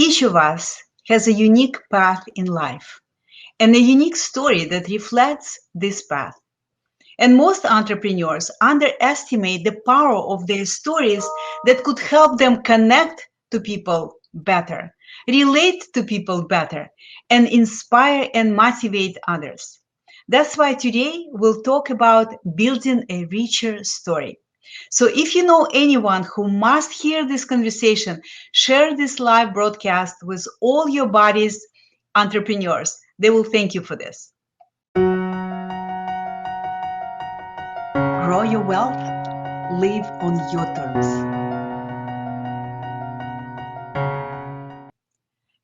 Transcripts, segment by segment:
Each of us has a unique path in life and a unique story that reflects this path. And most entrepreneurs underestimate the power of their stories that could help them connect to people better, relate to people better, and inspire and motivate others. That's why today we'll talk about building a richer story. So if you know anyone who must hear this conversation, share this live broadcast with all your buddies, entrepreneurs. They will thank you for this. Grow your wealth, live on your terms.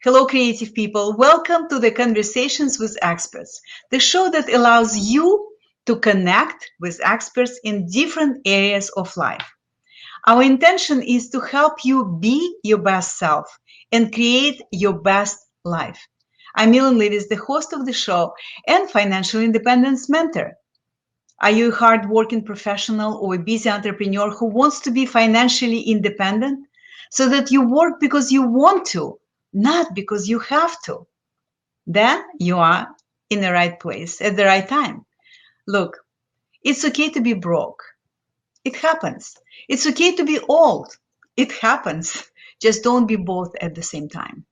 Hello, creative people. Welcome to the Conversations with Experts, the show that allows you to connect with experts in different areas of life. Our intention is to help you be your best self and create your best life. I'm Millen Livis, the host of the show and financial independence mentor. Are you a hardworking professional or a busy entrepreneur who wants to be financially independent so that you work because you want to, not because you have to? Then you are in the right place at the right time. Look, it's okay to be broke. It happens. It's okay to be old. It happens. Just don't be both at the same time.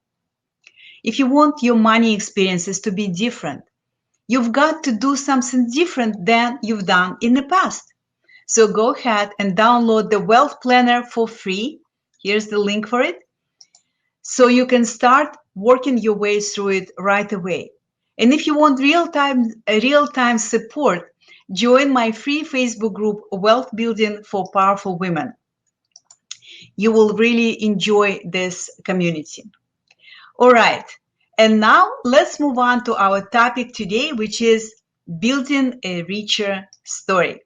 If you want your money experiences to be different, you've got to do something different than you've done in the past. So go ahead and download the Wealth Planner for free. Here's the link for it. So you can start working your way through it right away. And if you want real-time support, join my free Facebook group, Wealth Building for Powerful Women. You will really enjoy this community. All right. And now let's move on to our topic today, which is building a richer story.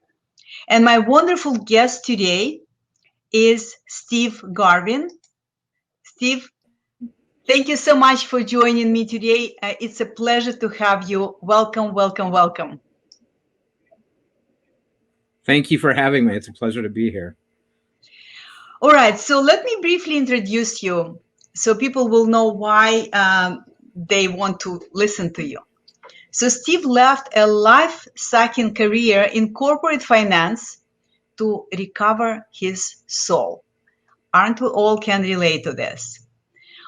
And my wonderful guest today is Steve Garvin. Steve, thank you so much for joining me today. It's a pleasure to have you. Welcome, welcome, welcome. Thank you for having me. It's a pleasure to be here. All right. So let me briefly introduce you so people will know why they want to listen to you. So Steve left a life-sucking career in corporate finance to recover his soul. Aren't we all can relate to this?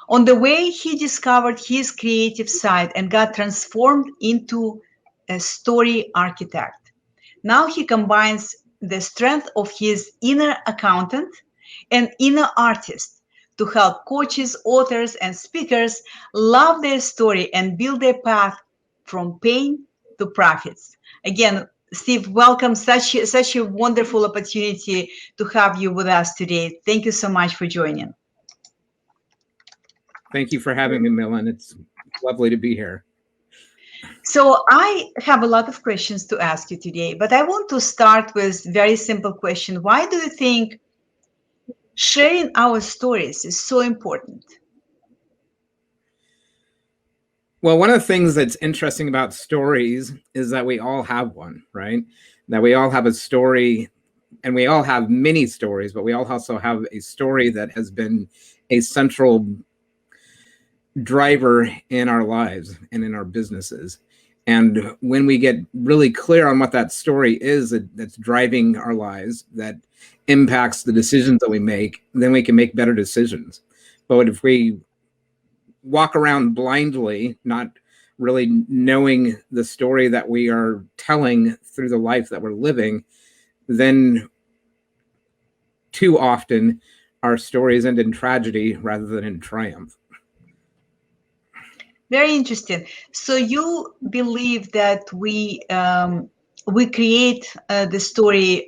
On the way, he discovered his creative side and got transformed into a story architect. Now he combines the strength of his inner accountant and inner artist to help coaches, authors, and speakers love their story and build their path from pain to profits. Again, Steve, welcome. Such a wonderful opportunity to have you with us today. Thank you so much for joining. Thank you for having me, Millen. It's lovely to be here. So I have a lot of questions to ask you today, but I want to start with a very simple question. Why do you think sharing our stories is so important? Well, one of the things that's interesting about stories is that we all have one, right? That we all have a story, and we all have many stories, but we all also have a story that has been a central driver in our lives and in our businesses. And when we get really clear on what that story is that's driving our lives, that impacts the decisions that we make, then we can make better decisions. But if we walk around blindly, not really knowing the story that we are telling through the life that we're living, then too often our stories end in tragedy rather than in triumph. Very interesting. So you believe that we create the story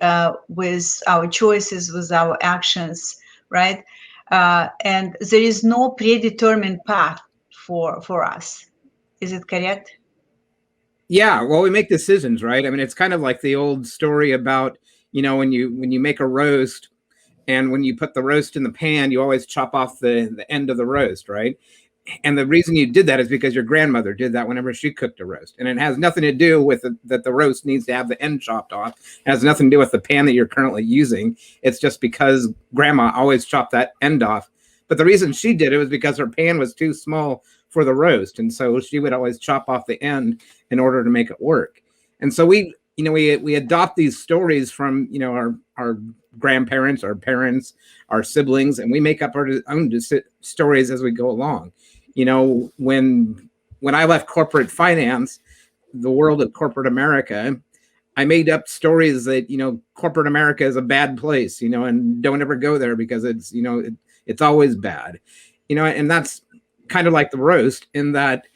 with our choices, with our actions, right? And there is no predetermined path for us. Is it correct? Yeah, well, we make decisions, right? I mean, it's kind of like the old story about, when you make a roast, and when you put the roast in the pan, you always chop off the end of the roast, right? And the reason you did that is because your grandmother did that whenever she cooked a roast. And it has nothing to do with that the roast needs to have the end chopped off. It has nothing to do with the pan that you're currently using. It's just because grandma always chopped that end off But the reason she did it was because her pan was too small for the roast. And so she would always chop off the end in order to make it work. And so we adopt these stories from, our grandparents, our parents, our siblings, and we make up our own stories as we go along. When I left corporate finance, the world of corporate America, I made up stories that, corporate America is a bad place, and don't ever go there because it's, it's always bad, and that's kind of like the roast in that,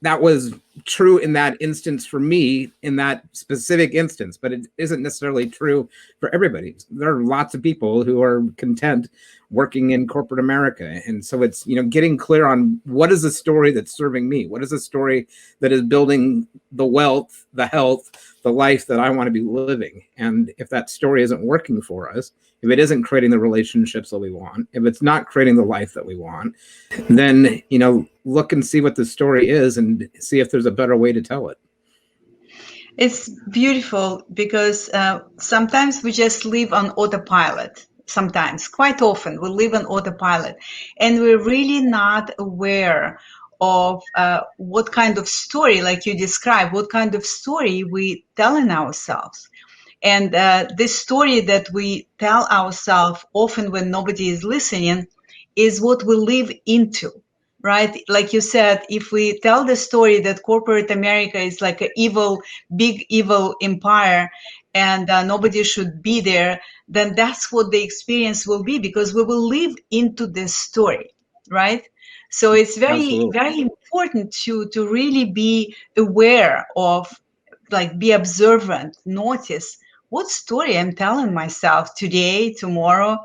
that was true in that instance for me in that specific instance, but it isn't necessarily true for everybody. There are lots of people who are content working in corporate America. And so it's, getting clear on what is the story that's serving me? What is the story that is building the wealth, the health, the life that I want to be living? And if that story isn't working for us, if it isn't creating the relationships that we want, if it's not creating the life that we want, then, look and see what the story is and see if there's a better way to tell it. It's beautiful because sometimes we just live on autopilot. Sometimes, quite often, we live on autopilot and we're really not aware of what kind of story, like you described, what kind of story we telling ourselves. And this story that we tell ourselves often when nobody is listening is what we live into, right? Like you said, if we tell the story that corporate America is like an evil, big evil empire and nobody should be there, then that's what the experience will be because we will live into this story, right? So it's very, very important to really be aware of, like be observant, notice what story I'm telling myself today, tomorrow,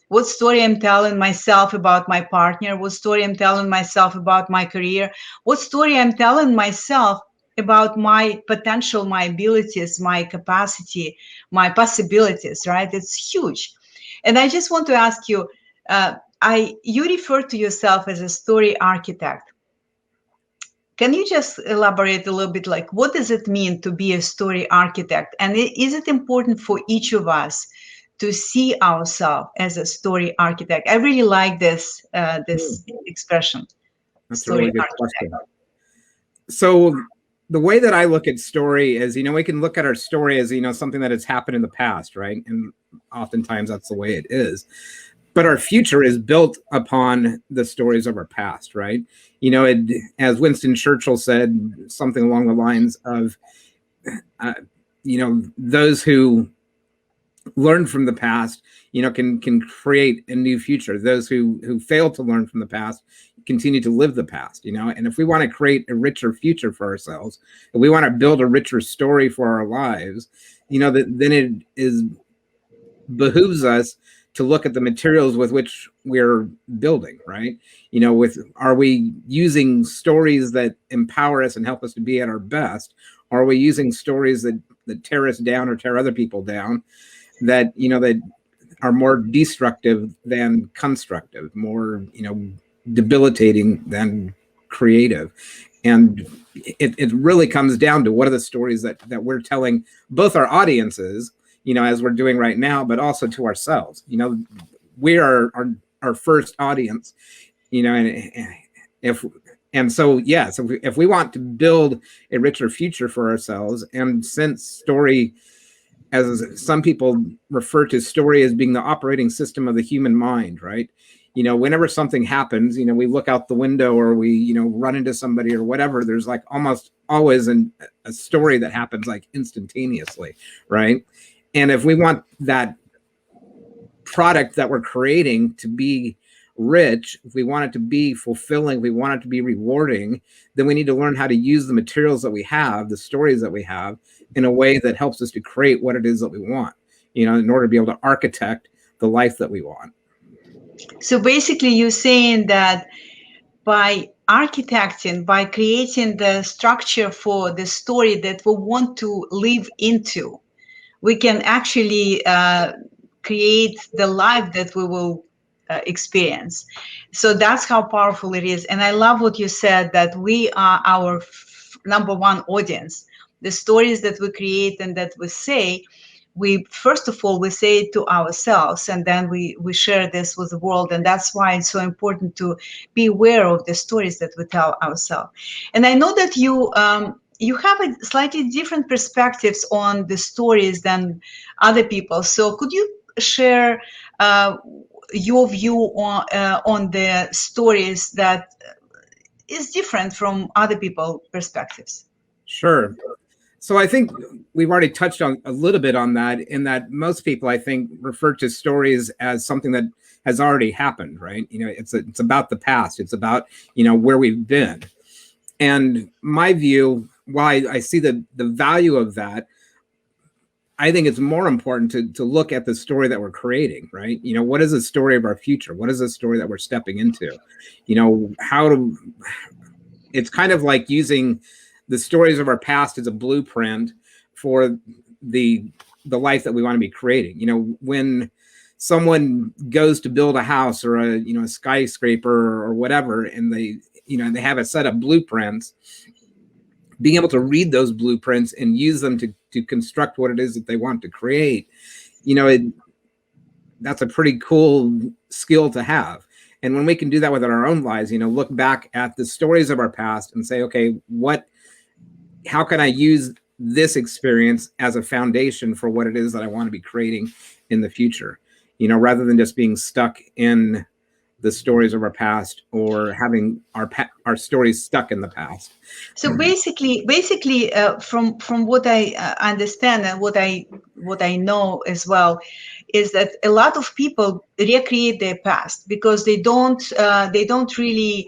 what story I'm telling myself about my partner, what story I'm telling myself about my career, what story I'm telling myself about my potential, my abilities, my capacity, my possibilities, right? It's huge. And I just want to ask you, you refer to yourself as a story architect. Can you just elaborate a little bit, like what does it mean to be a story architect? And is it important for each of us to see ourselves as a story architect? I really like this expression. That's a really good question. So the way that I look at story is, we can look at our story as, something that has happened in the past, right? And oftentimes that's the way it is. But our future is built upon the stories of our past, right? As Winston Churchill said, something along the lines of, those who learn from the past, can create a new future. Those who fail to learn from the past continue to live the past, and if we want to create a richer future for ourselves, if we want to build a richer story for our lives, then it behooves us to look at the materials with which we're building, right? Are we using stories that empower us and help us to be at our best? Or are we using stories that tear us down or tear other people down, that are more destructive than constructive, more, debilitating than creative? And it really comes down to what are the stories that we're telling both our audiences, as we're doing right now, but also to ourselves. We are our first audience, and so if we want to build a richer future for ourselves, and since story, as some people refer to story as being the operating system of the human mind, right? Whenever something happens, we look out the window or we, run into somebody or whatever, there's like almost always a story that happens like instantaneously, right? And if we want that product that we're creating to be rich, if we want it to be fulfilling, if we want it to be rewarding, then we need to learn how to use the materials that we have, the stories that we have, in a way that helps us to create what it is that we want, in order to be able to architect the life that we want. So basically you're saying that by architecting, by creating the structure for the story that we want to live into, we can actually create the life that we will experience. So that's how powerful it is. And I love what you said, that we are our number one audience. The stories that we create and that we say, we first of all we say it to ourselves, and then we share this with the world. And that's why it's so important to be aware of the stories that we tell ourselves. And I know that you have a slightly different perspectives on the stories than other people. So could you share your view on the stories that is different from other people's perspectives? Sure. So I think we've already touched on a little bit on that, in that most people, I think, refer to stories as something that has already happened, right? It's about the past. It's about, where we've been. And my view, why I see the value of that, I think it's more important to look at the story that we're creating, right? What is the story of our future? What is the story that we're stepping into? It's kind of like using the stories of our past as a blueprint for the life that we want to be creating. When someone goes to build a house or a skyscraper or whatever, and they have a set of blueprints, being able to read those blueprints and use them to construct what it is that they want to create, that's a pretty cool skill to have. And when we can do that within our own lives, look back at the stories of our past and say, okay, how can I use this experience as a foundation for what it is that I want to be creating in the future, rather than just being stuck in the stories of our past or having our stories stuck in the past. So basically, from what I understand and what I know as well, is that a lot of people recreate their past because they don't really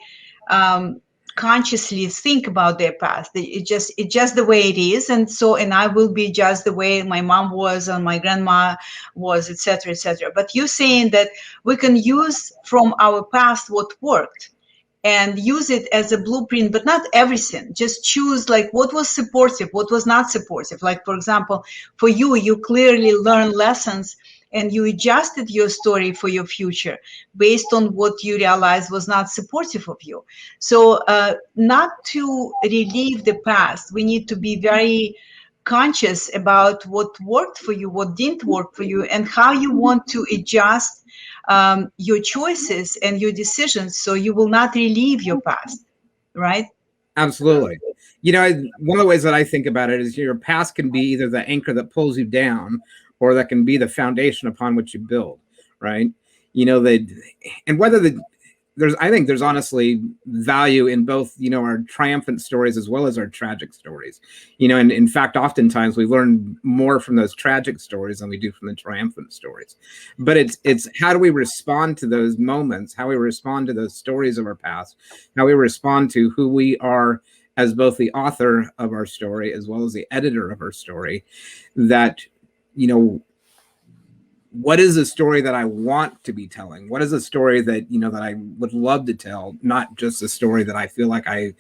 consciously think about their past. It's just the way it is, and I will be just the way my mom was and my grandma was, etc., etc. But you're saying that we can use from our past what worked and use it as a blueprint, but not everything. Just choose like what was supportive, what was not supportive. Like, for example, for you clearly learned lessons and you adjusted your story for your future based on what you realized was not supportive of you. So not to relive the past, we need to be very conscious about what worked for you, what didn't work for you, and how you want to adjust your choices and your decisions so you will not relive your past, right? Absolutely. One of the ways that I think about it is your past can be either the anchor that pulls you down, or that can be the foundation upon which you build, right? And whether I think there's honestly value in both, our triumphant stories as well as our tragic stories, and in fact, oftentimes we learn more from those tragic stories than we do from the triumphant stories. But it's how do we respond to those moments, how we respond to those stories of our past, how we respond to who we are as both the author of our story as well as the editor of our story, that, what is the story that I want to be telling? What is the story that, that I would love to tell, not just a story that I feel like I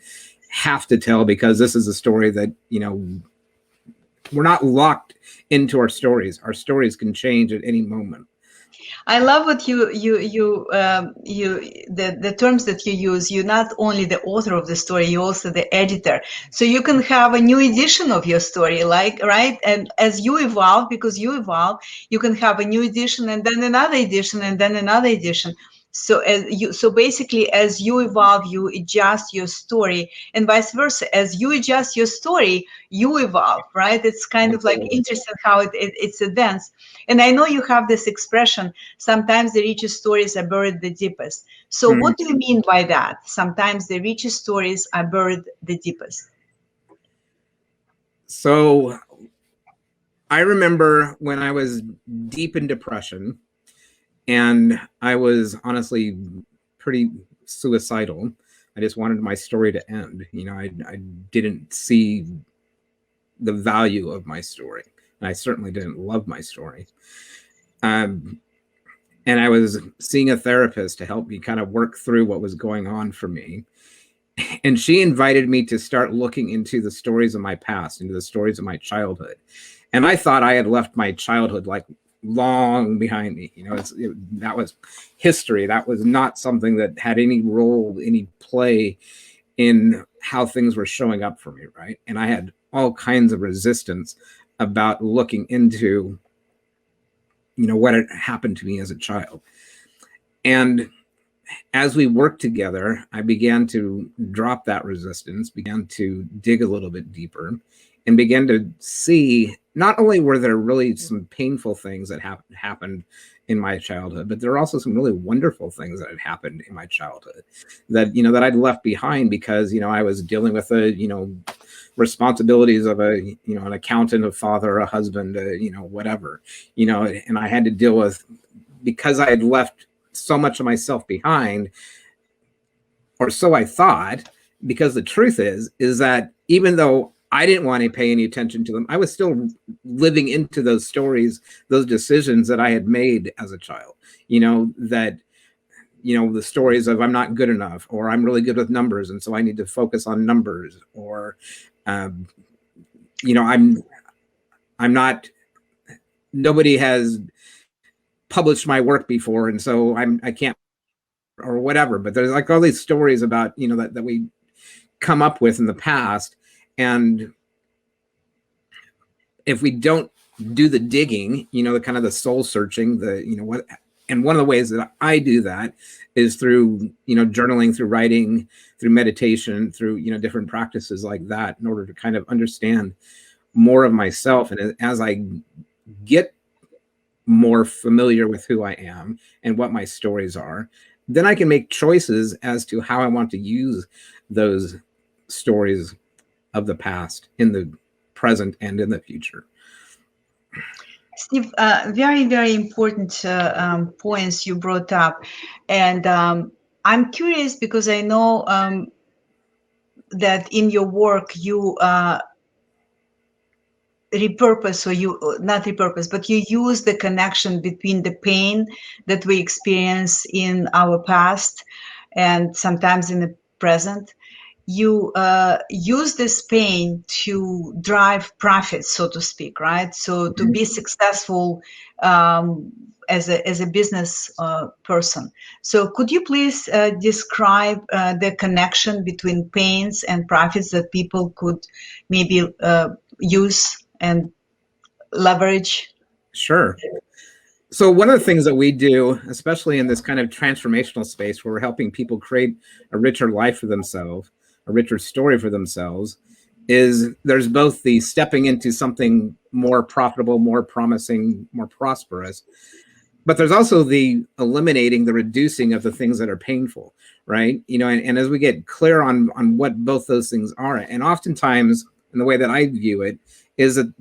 have to tell because this is a story that, we're not locked into our stories. Our stories can change at any moment. I love what the terms that you use. You're not only the author of the story, you're also the editor. So you can have a new edition of your story, like, right? And as you evolve, because you evolve, you can have a new edition and then another edition and then another edition. So basically, as you evolve, you adjust your story, and vice versa. As you adjust your story, you evolve, right? It's kind of like interesting how it's advanced. And I know you have this expression, sometimes the richest stories are buried the deepest. So what do you mean by that? Sometimes the richest stories are buried the deepest. So I remember when I was deep in depression, and I was honestly pretty suicidal. I just wanted my story to end. I didn't see the value of my story. And I certainly didn't love my story. And I was seeing a therapist to help me kind of work through what was going on for me. And she invited me to start looking into the stories of my past, into the stories of my childhood. And I thought I had left my childhood like long behind me. That was history. That was not something that had any role, any play in how things were showing up for me, right? And I had all kinds of resistance about looking into what had happened to me as a child. And as we worked together, I began to drop that resistance, began to dig a little bit deeper, and began to see not only were there really some painful things that happened in my childhood, but there are also some really wonderful things that had happened in my childhood that, that I'd left behind because, I was dealing with responsibilities of an accountant, a father, a husband, whatever, and I had to deal with, because I had left so much of myself behind, or so I thought, because the truth is that even though I didn't want to pay any attention to them, I was still living into those stories, those decisions that I had made as a child, that, the stories of I'm not good enough, or I'm really good with numbers, and so I need to focus on numbers, or, I'm not, nobody has published my work before, and so I can't, or whatever. But there's like all these stories about, that we come up with in the past. And if we don't do the digging, the kind of the soul searching, what, and one of the ways that I do that is through, journaling, through writing, through meditation, through, different practices like that, in order to kind of understand more of myself. And as I get more familiar with who I am and what my stories are, then I can make choices as to how I want to use those stories of the past in the present and in the future. Steve, very, very important points you brought up. And I'm curious because I know that in your work you repurpose, or you not repurpose, but you use the connection between the pain that we experience in our past and sometimes in the present. You use this pain to drive profits, so to speak, right? So to be successful as a business person. So could you please describe the connection between pains and profits that people could maybe use and leverage? Sure. So one of the things that we do, especially in this kind of transformational space where we're helping people create a richer life for themselves, a richer story for themselves, is there's both the stepping into something more profitable, more promising, more prosperous, but there's also the eliminating, the reducing of the things that are painful, right? And as we get clear on what both those things are, and oftentimes, in the way that I view it, is that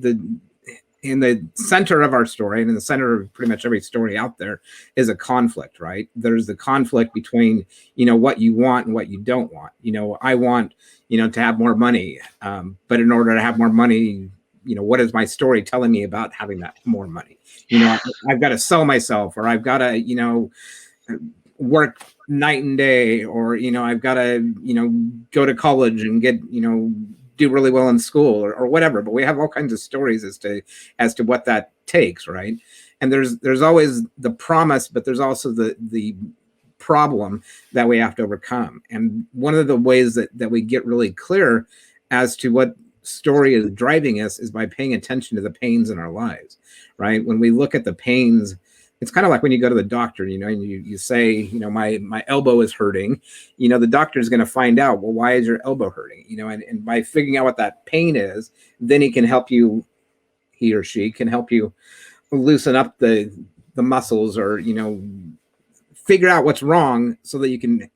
in the center of our story, and in the center of pretty much every story out there, is a conflict, right? There's the conflict between, what you want and what you don't want. I want, to have more money, but in order to have more money, what is my story telling me about having that more money? I've got to sell myself, or I've got to, work night and day, or, I've got to, go to college and get, do really well in school, or whatever. But we have all kinds of stories as to what that takes, right? And there's always the promise, but there's also the problem that we have to overcome. And one of the ways that we get really clear as to what story is driving us is by paying attention to the pains in our lives, right? When we look at the pains, it's kind of like when you go to the doctor, and you say, my elbow is hurting, the doctor is going to find out, well, why is your elbow hurting? And by figuring out what that pain is, then he or she can help you loosen up the muscles, or, figure out what's wrong so that you can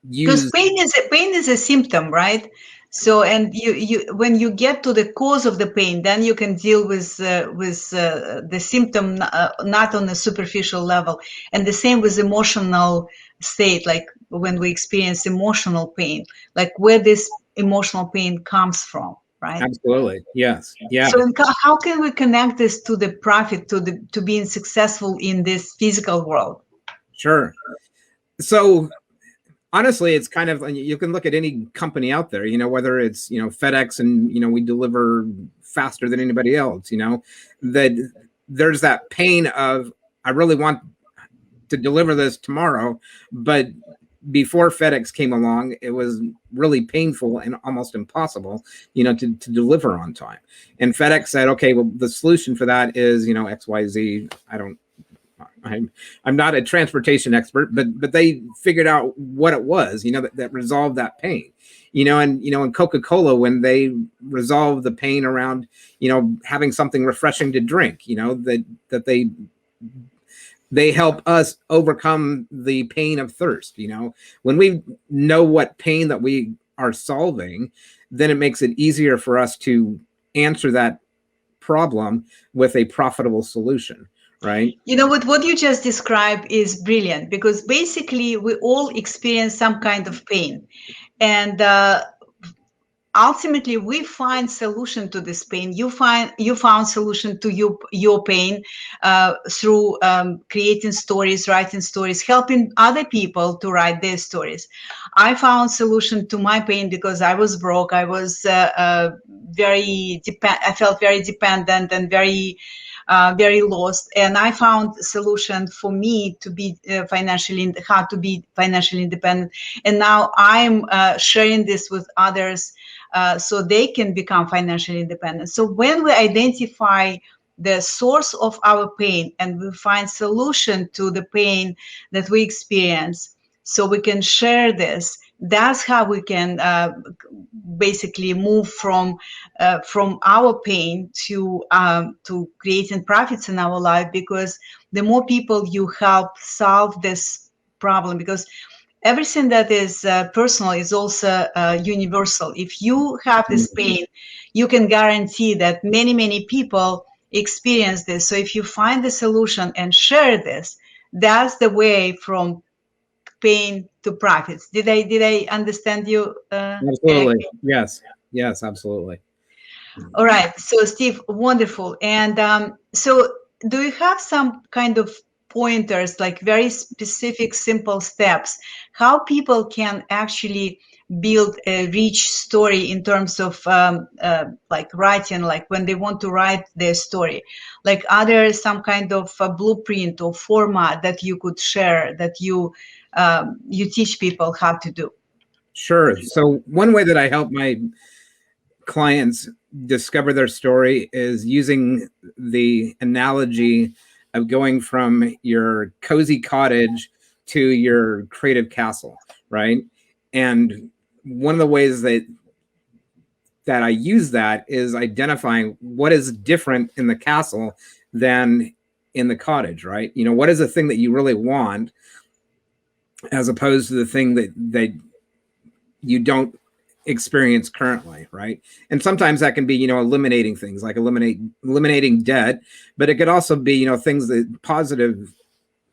use. Because pain is a symptom, right? So, and you when you get to the cause of the pain, then you can deal with the symptom, not on a superficial level. And the same with emotional state, like when we experience emotional pain, like where this emotional pain comes from, right? Absolutely, yes, yeah. So, how can we connect this to the profit, to being successful in this physical world? Sure. So honestly, it's kind of, you can look at any company out there, whether it's, FedEx, and, we deliver faster than anybody else, that there's that pain of, I really want to deliver this tomorrow, but before FedEx came along, it was really painful and almost impossible, to deliver on time. And FedEx said, okay, well, the solution for that is, XYZ. I don't I'm not a transportation expert, but they figured out what it was, that resolved that pain. And in Coca-Cola, when they resolve the pain around, having something refreshing to drink, that they help us overcome the pain of thirst. When we know what pain that we are solving, then it makes it easier for us to answer that problem with a profitable solution, right? What you just described is brilliant, because basically we all experience some kind of pain, and ultimately we find solution to this pain. You found solution to your pain through creating stories, writing stories, helping other people to write their stories. I found solution to my pain because I was broke. I was I felt very dependent and very lost, and I found a solution for me to be how to be financially independent. And now I'm sharing this with others so they can become financially independent. So when we identify the source of our pain and we find solution to the pain that we experience, so we can share this, that's how we can basically move from our pain to creating profits in our life. Because the more people you help solve this problem, because everything that is personal is also universal. If you have this pain, you can guarantee that many people experience this. So if you find the solution and share this, that's the way from pain to profits. Did I understand you? Absolutely. Yes, absolutely. All right. So Steve, wonderful. And so do you have some kind of pointers, like very specific, simple steps, how people can actually build a rich story in terms of like writing, like when they want to write their story? Like, are there some kind of a blueprint or format that you could share, that you teach people how to do? Sure. So one way that I help my clients discover their story is using the analogy of going from your cozy cottage to your creative castle, right? And one of the ways that I use that is identifying what is different in the castle than in the cottage, right? What is the thing that you really want, as opposed to the thing that you don't experience currently, right? And sometimes that can be, eliminating things, like eliminating debt, but it could also be, things that positive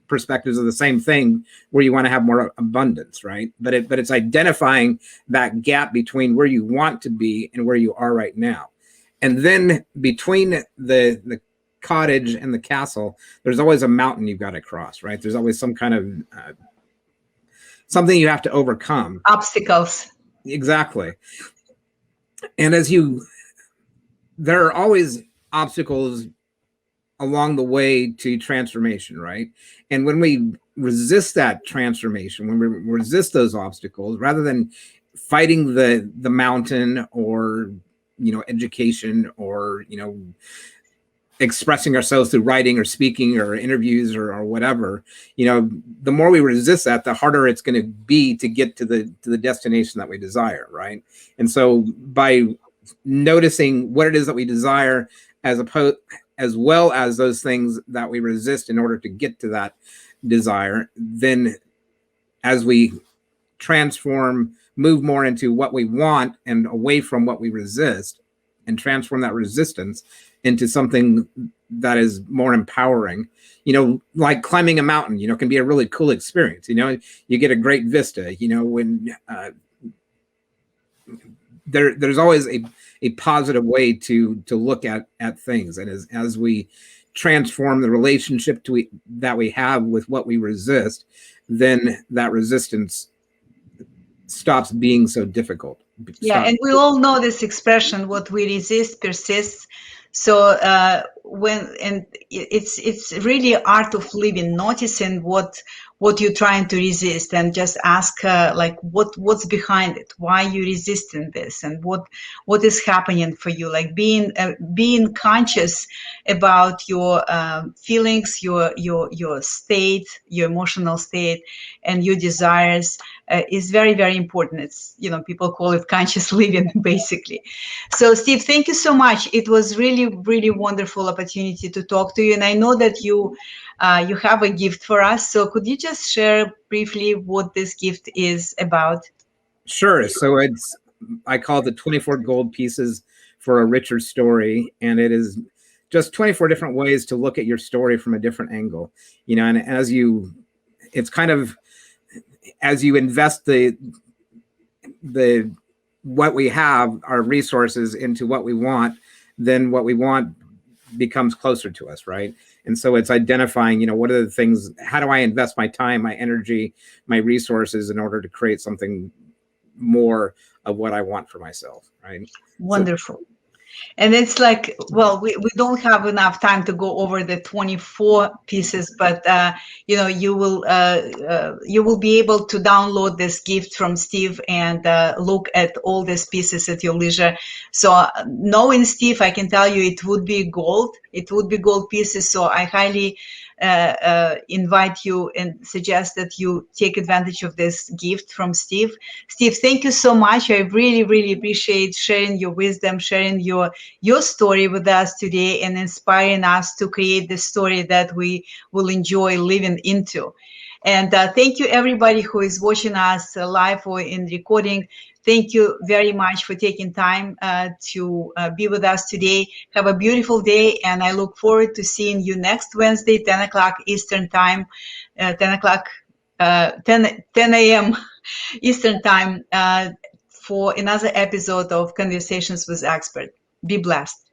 perspectives of the same thing, where you want to have more abundance, right? But it's identifying that gap between where you want to be and where you are right now. And then between the cottage and the castle, there's always a mountain you've got to cross, right? There's always some kind of something you have to overcome. Obstacles. Exactly. And there are always obstacles along the way to transformation, right? And when we resist that transformation, when we resist those obstacles, rather than fighting the mountain, or education, or expressing ourselves through writing or speaking or interviews or whatever, the more we resist that, the harder it's going to be to get to the destination that we desire, right? And so by noticing what it is that we desire, as well as those things that we resist in order to get to that desire, then as we move more into what we want and away from what we resist, and transform that resistance into something that is more empowering, like climbing a mountain, can be a really cool experience. You get a great vista, when there's always a positive way to look at things. And as we transform the relationship that we have with what we resist, then that resistance stops being so difficult. Yeah, and we all know this expression: what we resist persists. So it's really art of living, noticing what what you're trying to resist, and just ask like what's behind it, why you resisting this, and what is happening for you. Like being conscious about your feelings, your state, your emotional state, and your desires is very, very important. It's, people call it conscious living, basically. So Steve, thank you so much. It was really, really wonderful opportunity to talk to you, and I know that you have a gift for us. So could you just share briefly what this gift is about? Sure. So I call it the 24 gold pieces for a richer story. And it is just 24 different ways to look at your story from a different angle. And it's kind of, as you invest the what we have, our resources, into what we want, then what we want becomes closer to us, right? And so it's identifying, what are the things, how do I invest my time, my energy, my resources in order to create something more of what I want for myself, right? Wonderful. And it's like, well, we don't have enough time to go over the 24 pieces, but you will be able to download this gift from Steve and look at all these pieces at your leisure. So knowing Steve, I can tell you it would be gold. It would be gold pieces. So I highly invite you and suggest that you take advantage of this gift from Steve. Steve, thank you so much. I really, really appreciate sharing your wisdom, sharing your story with us today, and inspiring us to create the story that we will enjoy living into. And thank you, everybody who is watching us live or in recording. Thank you very much for taking time to be with us today. Have a beautiful day, and I look forward to seeing you next Wednesday, 10 o'clock Eastern Time, 10 a.m. Eastern Time for another episode of Conversations with Expert. Be blessed.